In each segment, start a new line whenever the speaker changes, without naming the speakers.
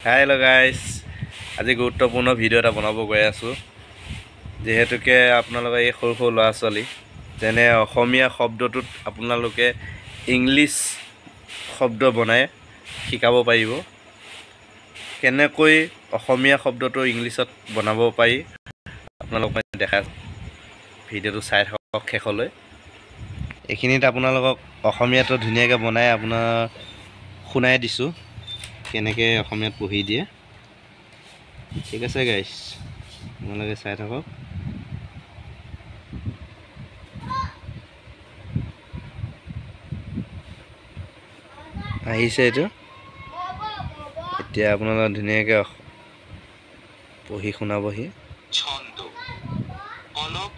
Hello guys আজি গুৰুত্বপূৰ্ণ video এটা বনাব গৈ আছো যেহেতুকে আপোনালোকে এই সৰু সৰু ল'ৰা ছোৱালী যেনে অসমীয়া শব্দটোত আপোনালোকে ইংলিশ শব্দ বনাই শিকাব পাৰিব কেনেকৈ অসমীয়া শব্দটো ইংলিশত বনাব পাৰি আপোনালোকক দেখা ভিডিওটো চাই থাকক শেষলৈ এইখিনিত আপোনালোকক অসমীয়াটো ধুনীয়াকৈ বনাই আপোনাৰ শুনাই দিছো কেনেকৈ অসমীয়াত পঢ়ি দিয়ে ঠিক আছে গাইস আপোনালোকে চাই থাকক আহিছে এইটো এতিয়া আপোনালোকে ধুনীয়াকৈ পঢ়ি শুনাবহি
ছন্দ অলপ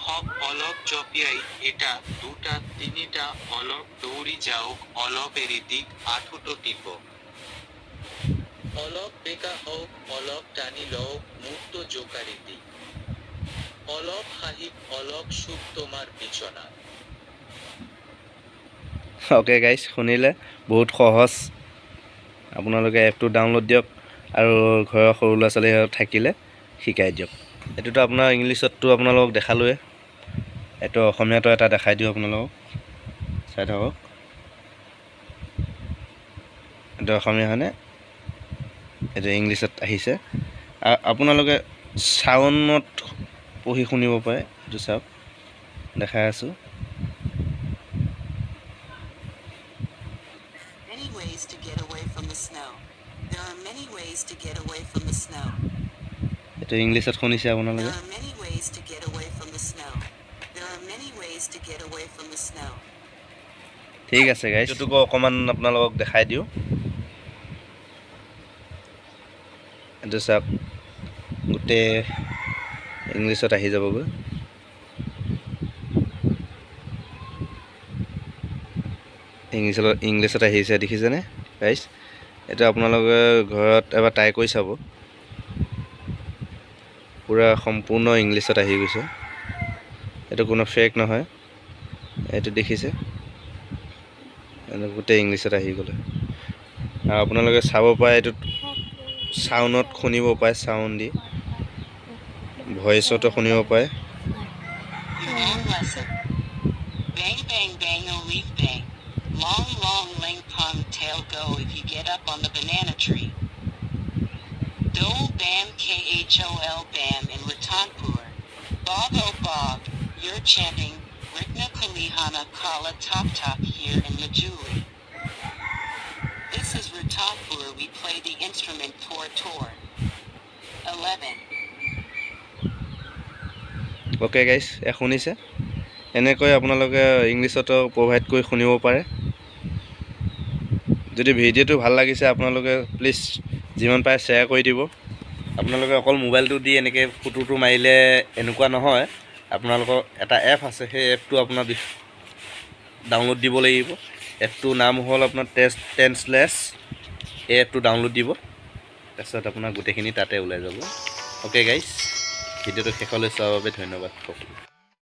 হক অলপ জপিয়াই এটা দুটা তিনিটা অলপ দৌড়ি যাওক অলপের দিক আঠুটো টিপ অলপ বেকা হোক অলপ টানি লওক মুক্ত জোকারি দিক অলপ হাহিক অলপ সুখ তোমার বিছনা
ওকে গাইস শুনিলে বহুত সহজ আপোনালোকে এপটো ডাউনলোড দিয়ক আৰু ঘৰৰ সৰু ল'ৰা ছোৱালী থাকিলে শিকাই দিয়ক এটোটো আপোনাৰ ইংলিশতটো আপোনালোকক দেখালোৱে এটো অসমীয়াটো এটা দেখাই দিও আপোনালোকক চাই থাকক এটো অসমীয়া হনে এটো ইংলিশত আহিছে আপোনালোকে সাউন্ডত পঢ়ি শুনিব পাৰে এটো চাওক দেখাই আছো
To get away from the snow. There are many ways to get away from the snow.
এটো ইংলিশত শুনিছে আপোনালোকে
There are many ways to get away from the snow. There are many ways to get away from the snow.
ঠিক আছে guys এটোকো অকমান আপোনালোকক দেখাই দিও এটো সব গুটে ইংলিশত আহি যাবগৈ ইংলিশত আহিছে দেখিছেনে গাইস এটা আপোনালোকে ঘৰত এবাৰ ট্ৰাই কৰি চাব পুৰা সম্পূৰ্ণ ইংলিশত আহি গৈছে এটা কোনো ফেক নহয় এটা দেখিছে গোটে ইংলিশত আহি গলে আৰু আপোনালোকে চাব পাৰে এটো সাউন্ডত শুনিব পাৰে সাউন্ড দি ভয়েসটো শুনিব পাৰে
Bang bang bang a leaf bang. Long long length tail go if you get up on the banana tree. Dole bam khol bam in Ratanpur. Bob oh Bob, you're chanting Rikna Kalihana Kala Top Top here in Majuli. This is Ratanpur, we play the instrument for tour. 11.
Okay guys, শুনিছে এনেকৈ আপোনালোকে ইংলিশতো provide কৰি শুনিব পাৰে যদি ভিডিওটো ভাল লাগিছে আপোনালোকে প্লিজ যিমান পাৰে শেয়াৰ কৰি দিব আপোনালোকে অকল মোবাইলটো দি এনেকৈ ফটোটো মাৰিলে এনেকুৱা নহয় আপোনালোকৰ এটা এপ আছে সেই এপটো আপোনাৰ ডাউনলোড দিব লাগিব এপটোৰ নাম হ'ল আপোনাৰ টেন্সলেছ এই এপটো ডাউনলোড দিব তাৰপিছত আপোনাৰ গোটেইখিনি তাতে ওলাই যাব ওকে গাইস ভিডিওটো শেষলৈ চোৱাৰ বাবে ধন্যবাদ সকলোকে